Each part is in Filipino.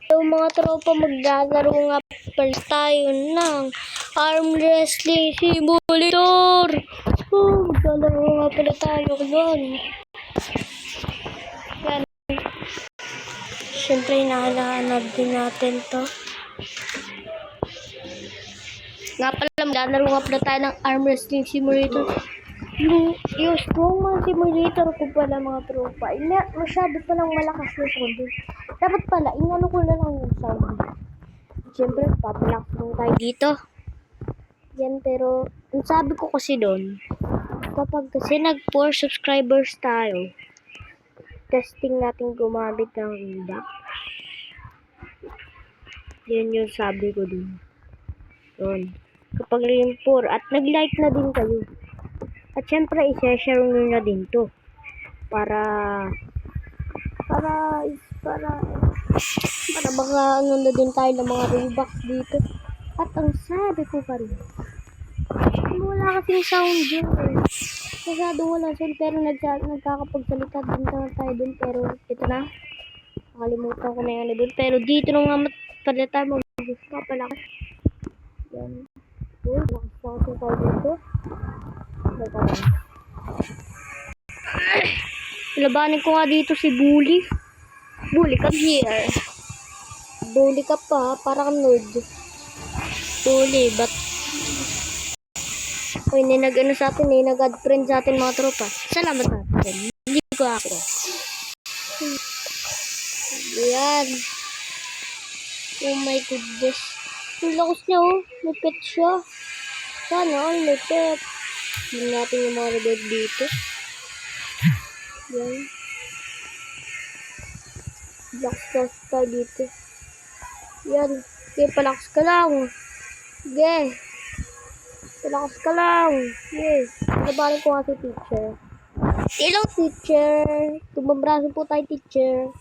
Yung mga tropa, maglalaro nga pala tayo ng arm wrestling simulator. Maglalaro nga pala tayo doon. Yan. Siyempre, hinahanap din natin to. Nga pala, maglalaro nga pala tayo ng arm wrestling simulator. Yung strongman simulator ko pala mga tropa. Masyado palang malakas yung sound. Dapat pala, inano ko na lang yung sound. Siyempre, papalakas lang tayo dito. Yan, pero ang sabi ko kasi doon, kapag kasi nag 4 subscribers tayo, testing natin gumamit ng index. Yan yung sabi ko doon. Doon. Kapag yung 4 at nag-like na din kayo. At syempre, i-share nyo na din to. Para baka ano na din tayo ng mga Robux dito. At ang sabi ko pa rin, wala kasing sound dyan eh. Masyado wala sound, pero nagkakapagsalita din tayo dun. Pero ito na, nakalimutan ko na yan dun. Pero dito na nga pala tayo mag-gusto pala. Yan. Uy, nakasakasing tayo dito. Labanin ko nga dito si Bully. Bully, come here. Bully ka pa, parang nerd. Bully, but uy, nag-ano sa atin eh, nag-add friend sa atin mga tropa. Salamat natin. Hindi ko ako. Yan. Oh my goodness. Ang lakas niya oh. May pet siya. Sana all may pet. Hindi natin yung mga rebed dito. Yan. Black tayo dito. Yan. Okay, palakas ka lang. Okay. Palakas ka lang. Okay. Nabarin ko nga si teacher. Hello, teacher. Tumambraso po tayo, teacher.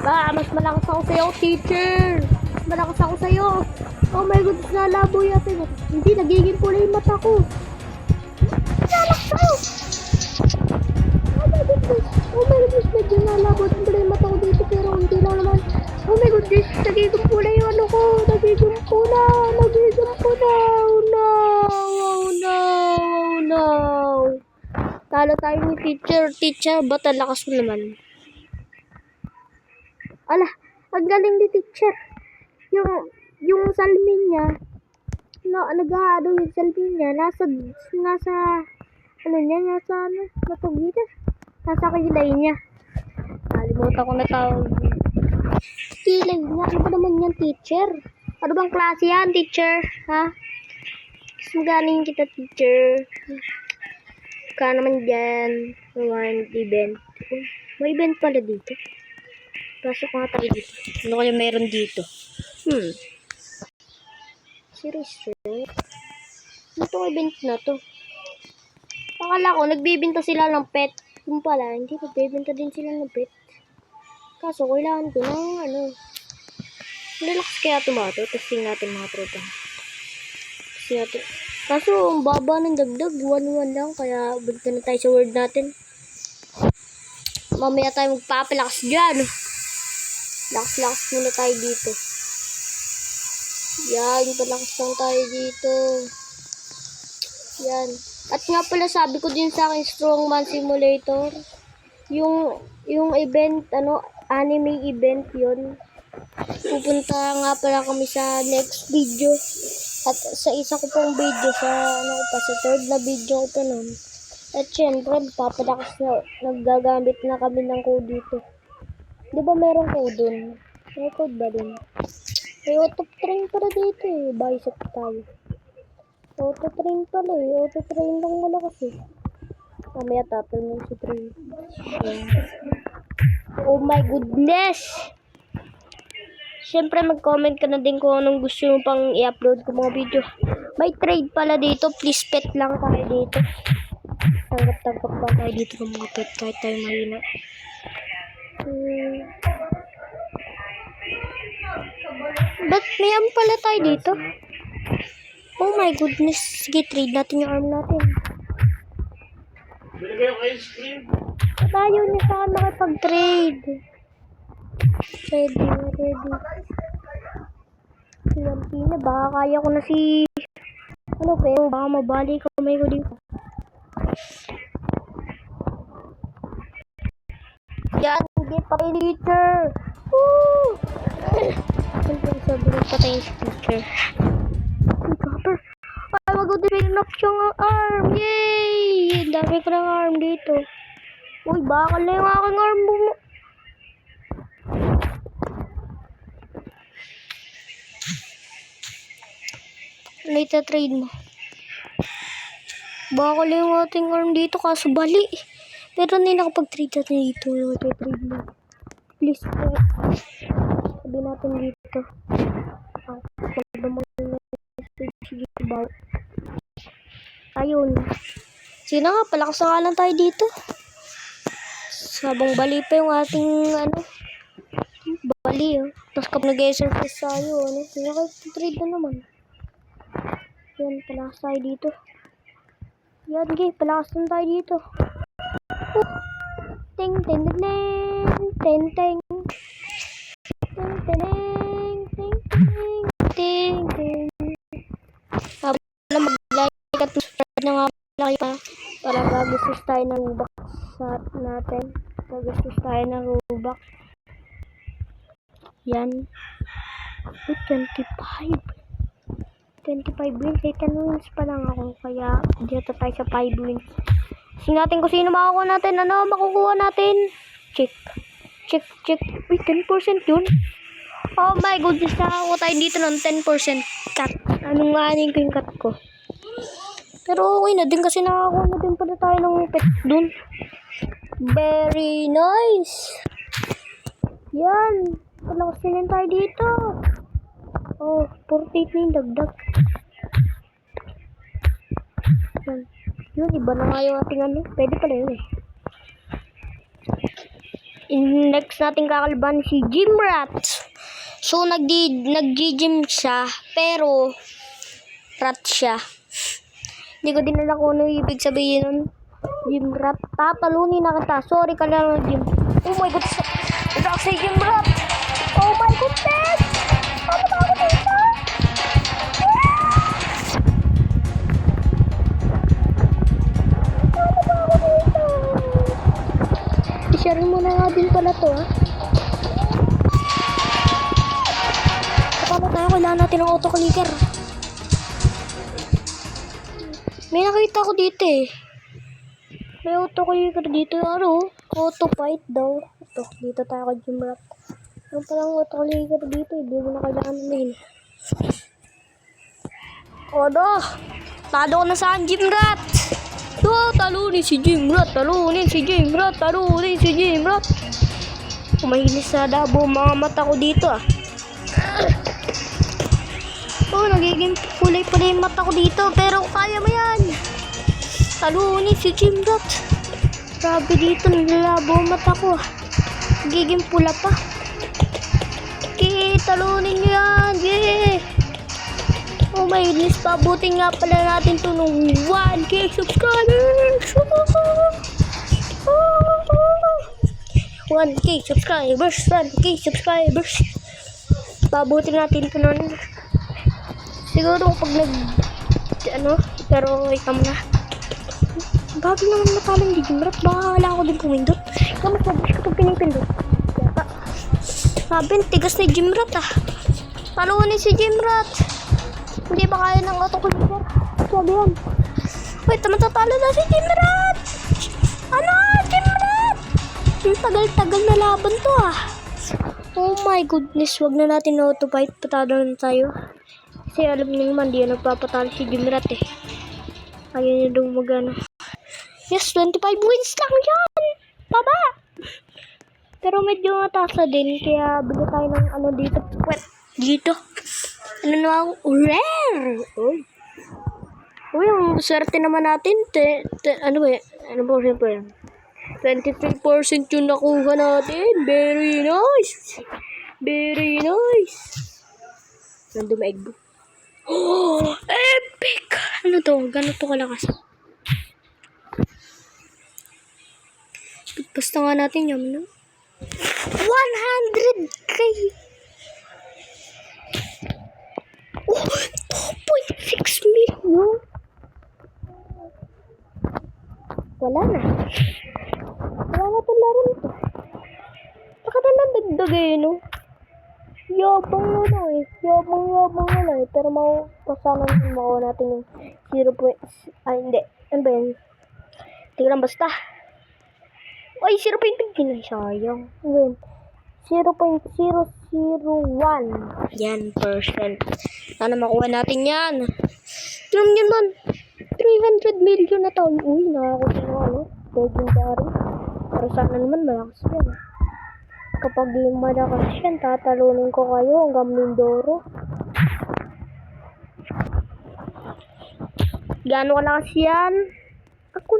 Mas malakas ako sa'yo, teacher. Mas malakas ako sa'yo. Oh my God, nalabo yata. Hindi, nagiging pula yung mata ko. Nalakas ako. Oh my goodness, medyo nalabo din pala yung mata ko dito, pero hindi lang naman. Oh my goodness, nagiging pula yung ano ko. Nagiging pula. Oh no. Oh no. Oh no. Talo tayo ni teacher. Teacher, ba't ang lakas mo naman? Ala, ang galing ni teacher. Yung salmin niya, nag-aado yung salmin niya, nasa kilay niya. Nalimutan ko na tawag. Kilay niya, ano ba naman yan, teacher? Ano bang klase yan, teacher? Ha? Gusto galing kita, teacher. Ka naman dyan, naman event. May event pala dito. Pasok nga tayo dito. Ano kaya meron dito? Seriously? Itong event na to. Akala ko, nagbibinta sila ng pet. Yung pala, hindi nagbibinta din sila ng pet. Kaso, kailangan ko ng relax kaya tumato. Testing natin mga tropa. Testing natin. Kaso, ang baba ng dagdag. 1-1 lang. Kaya, balik na tayo sa word natin. Mamaya tayo magpapalakas dyan. Lakas-lakas muna tayo dito. Yan, palakas lang tayo dito. Yan. At nga pala, sabi ko din sa akin, Strongman Simulator. Yung event, anime event yon. Pupunta nga pala kami sa next video. At sa isa ko pong video, sa third na video ko pa nun. At syempre, papalakas na, naggagamit na kami ng code dito. Di ba meron code dun? May code ba dun? May auto-train para dito eh. Bicep tayo. Auto-train pala eh. Auto-train lang malakas eh. Mamaya tapos mo si train. Oh my goodness! Siyempre mag-comment ka na din kung anong gusto mo pang i-upload ko mga video. May trade pala dito. Please pet lang tayo dito. Tanggap-tanggap lang tayo dito ng mga pet kahit tayo mahina. Ba't may pala tayo dito? Oh my goodness. Sige, trade natin yung arm natin. Tayo niya saan makipag-trade. Ready. Si Valentina, baka kaya ko na si... Ano, pero baka mabali kamay ko dito. Yan, hindi patay teacher. Woo! Sabi ng patay yung teacher. Uy, copper. Ay, mag-o-drain up yung arm. Yay! Ang dami ko ng arm dito. Uy, bakal na yung aking arm mo. Ano itatrade mo? Bakal na yung ating arm dito kaso bali. Pero hindi nakapag-trade natin dito. Ano itatrade mo? Please, sabi natin dito. Magdamag na message dito ba? Ayun. Sino nga, palakas na nga lang tayo dito. Sabang bali pa yung ating, bali, oh. Tapos kapag nag-exercise tayo, trade na naman. Yan, palakas tayo dito. Yan, palakas na tayo dito. Ting, ting, ting, ting, ting, ting, ting, ting, ting. Habang na mag-like at subscribe na nga laki pa para gagastos tayo ng Robux natin. Gagastos tayo ng Robux. Yan. 25 wins. 10 wins pa lang ako. Kaya dito tayo sa 5 wins. Tingnan natin kung sino makukuha natin. Ano makukuha natin? Check. Uy, 10% yun. Oh my goodness. Nakakuha tayo dito ng 10% cut. Anong ko yung cut ko? Pero okay na din kasi nakakuha na din pala tayo ng pet dun. Very nice. Yan. Palakas din tayo dito. Oh, 48 na yung dagdag. Yun, iba na nga yung ating pwede pala yun eh. Next nating kakalaban si Gymrat. So, nag-gym siya, pero rat siya. Hindi ko din alam kung ano ibig sabihin nun. Gymrat. Tatalunin na kita. Sorry ka lang ng gym. Oh my god. Ito ako si Gymrat. Oh my goodness. Ano ba ako dito? I-share mo na nga din pala to, ha? Kapag tayo, kailangan natin ng auto-clicker. May nakita ko dito eh. May auto-clicker dito. Auto-fight daw. Ito, dito tayo kay Gymrat. Yung palang auto-clicker dito, hindi mo na kailangan namin. Tado ko na saan, Gymrat. Talunin si Gymrat. Kumahilis sa dabo mga mata ko dito, ah. Nagiging kulay-pula yung mata ko dito. Pero kaya mo yan. Talunin si Gymrat. Grabe dito, nalalabo ang mata ko, ah. Nagiging pula pa. Talunin nyo yan. Yeah. Oh my goodness, pabutin nga pala natin ito ng 1K subscribers. 1K subscribers. Pabutin natin ito nun. Siguro pag pero ikaw na. Bago naman matalang di Gymrat. Baka wala ako din pumindot. Ikaw mas mabilis kapag pinipindot. Yata. Sabi, tigas na Gymrat, ah. Talunin si Gymrat. Hindi ba kaya ng auto-clicker? Sabi yan. Wait, matatalo na si Gymrat! Gymrat! Ang tagal-tagal na laban to, ah. Oh my goodness, wag na natin auto-fight. Patalo na tayo. Kasi alam niyo naman, di na nagpapatalo si Gymrat eh. Ayaw niya daw magano. Yes, 25 wins lang yan! Baba! Pero medyo mataas na din, kaya bigyan tayo ng dito. Wait, dito. Ano na ako? Rare! Uy, ang swerte naman natin. Ano ba siyempre? 23% yung nakuha natin. Very nice! Nandun maigbo. Oh! Epic! Ano to? Gano'n to kalakas? Basta nga natin yan, no? 100K! Oh, 2.6 million! Wala na. Wala na itong laro nito. Saka na nagdagdag eh, no? Yabang na lang eh. Yabang na lang eh. Pero pasana natin makuha natin yung 0. Ay, hindi. Ano ba yan? Tingnan basta. Ay, 0.15. Ay, sayang. Ano ba yan? 0.001. Yan, percent. Sana makuha natin yan. Tingnan nyo man. 300 million na taon. Uy, nakakuha na ano. Legendary. Pero sana naman malakas yan. Kapag yung malakas yan, tatalunin ko kayo hanggang Mindoro. Gaano kalakas yan? Ako.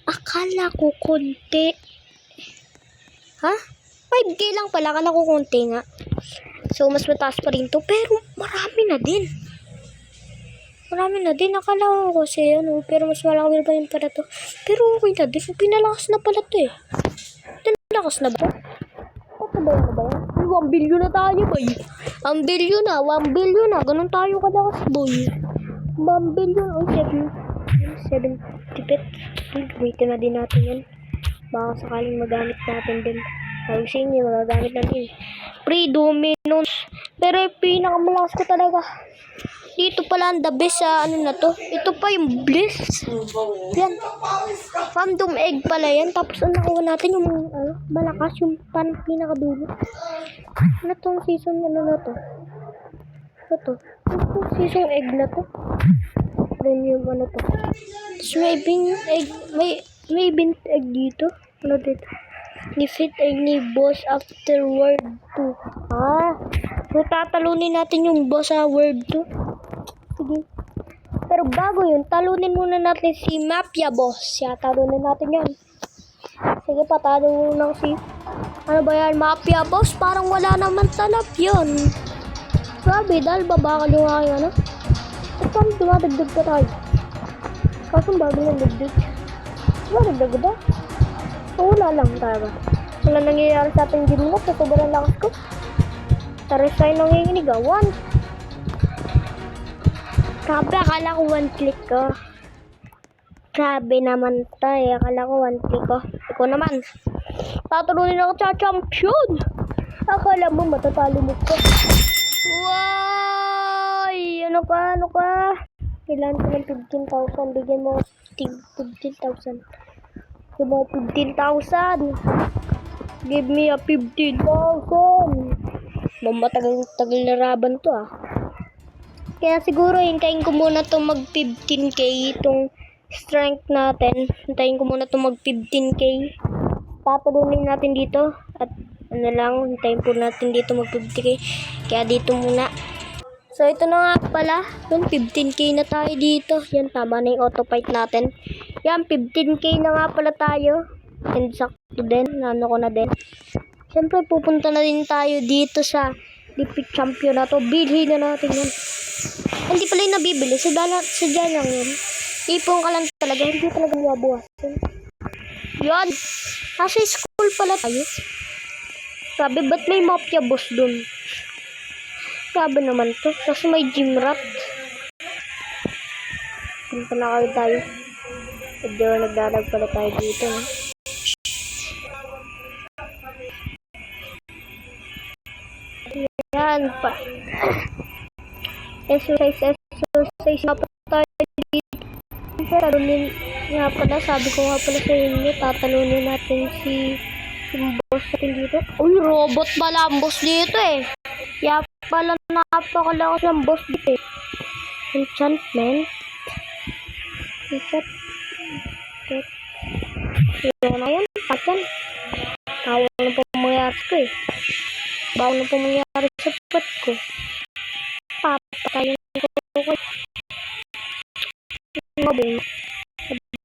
Akala ko konti. Ha? 5K lang pala. Akala ko konti nga. So, mas mataas pa rin to. Pero, marami na din. Akala ko kasi ano. Pero, mas malaki pa rin pala to. Pero, okay na din. Pinalakas na pala to eh. Pinalakas na ba? Ano ba yan? 1 billion na tayo, boy. 1 billion na. Ganun tayo kalakas, boy. 1 billion. O, 7 tipit. Gamitin na din natin yan. Baka sakaling magamit natin din. Sabi sa inyo, magagamit natin. Pre-dominance. Pero yung pinakamalakas ko talaga. Dito pala ang the best sa ano na to. Ito pa yung bliss. Yan. Random egg pala yan. Tapos ang nakuha natin yung malakas. Yung pinakadulo. Ano tong season na to? Ito. Itong season egg na to. Premium ano to. Tapos may egg. May bint egg dito. Ano dito? Defeat any boss after world 2. So tatalunin natin yung boss sa world 2. Sige. Pero bago yun, talunin muna natin si Mafia Boss. Talunin natin yan. Sige, patalo muna si... Ano ba yan, Mafia Boss? Parang wala naman talap yun. Grabe, dahil babakal yung aking ano. At parang dumadagdag pa tayo. Kaso bago ng dagdag. Dumadagdag ba? Wala lang talaga. Wala nangyayari sa ating game mo. Sa sobrang lakas ko. Taris tayo nanginginig ah. 1. Grabe, akala ko 1 click ko. Grabe naman tayo. Akala ko 1 click ko. Ikaw naman. Tatalunin ako sa champion. Akala mo matatalo mo ko. Wow! Ano ka? Kailangan ko ng 15,000. Bigyan mo 15,000. Give mo 15,000. Give me a 15,000. Matagal na laban to ah. Kaya siguro hintayin ko muna to mag 15k itong strength natin. Hintayin ko muna to mag 15k. Tatalunin natin dito. At ano lang, hintayin po natin dito mag 50k. Kaya dito muna. So ito na nga pala. Yung 15k na tayo dito. Yan, tama na yung auto fight natin. Yan, 15k na nga pala tayo. And sakto din. Nano ko na din. Siyempre pupunta na din tayo dito sa Epic Champion na to. Bilhin na natin yan. Hindi pala yung nabibili. Sadya lang yun. Ipong ka lang talaga. Hindi talaga mabuhasin. Yan. Nasa school pala tayo. Sabi, ba't may Mafia Boss dun? Grabe naman to. Kasi may gym rat. Punta na kayo tayo. Sadya nagdalag pala tayo dito. Yan pa. Exercise na pa tayo dito. Talunin nga pala, sabi ko nga pala sa inyo, tatalunin natin yung boss natin dito. Uy, robot pala ang boss dito eh. Kaya pala napakalakas ng boss dito eh. Enchantment. Yun na yun, pasan. Bawal na po mangyari ko eh. Bawal na po mangyari sa pat ko. Papatayin ko ko. Mabing.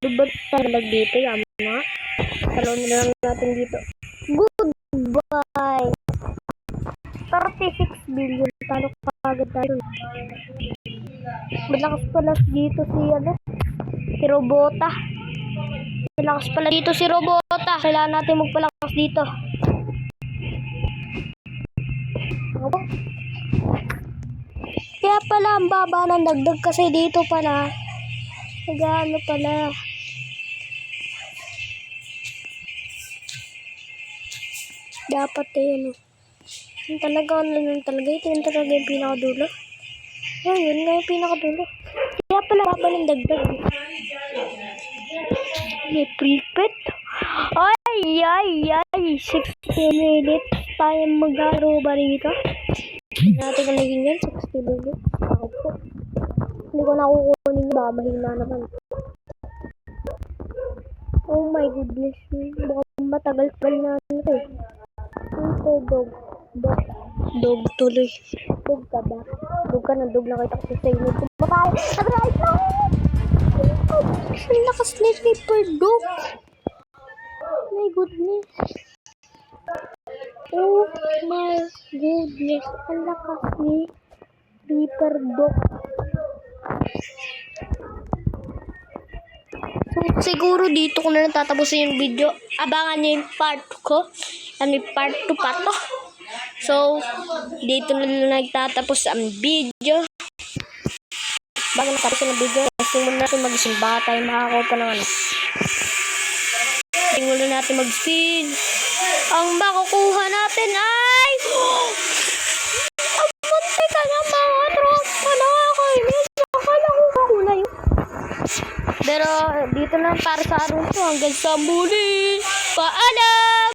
Diba talag dito? Yaman na. Talon na lang natin dito. Goodbye. 36 billion. Talo ka agad tayo. Malakas pala dito si si Robota. Malakas pala dito si Robota. Kailangan natin magpalakas dito. Ano? Kaya pala ang baba ng dagdag kasi dito pala. Nag-ano pala. Dapat yun. Yung talaga, ito yung talaga yung pinakadulo. Yun nga yung pinakadulo. Kaya pala baba ng dagdag. May prepet. Ay, 60 minutes tayo mag-aro ba rito? Hindi natin kung naging yan, 60 minutes. Ako po. Hindi ko nakukunin yung babahina naman. Oh my goodness. Baka matagal-tagal na ito eh. Ito, dog tuloy. Dog ka ba? Dog ka na, dog na kita kasi sa inyo. Kumatay! Nag-right na! Ang lakas ni Reaper Dog. My goodness. Oh my goodness. Ang lakas ni Reaper Dog. So, siguro dito ko na natatapusin yung video. Abangan nyo yung part ko. May part 2 pa to. So, dito na nagtatapos ang video. Bago natapos ang video, testing muna natin mag-simba tayo makakakuha pa ng testing muna natin mag-speed. Ang makukuha natin ay... Ang punti ka na mga tropa na nakakainis. Akala ko kakuna yun. Pero dito na para sa araw ito. Hanggang sa muli. Paalam!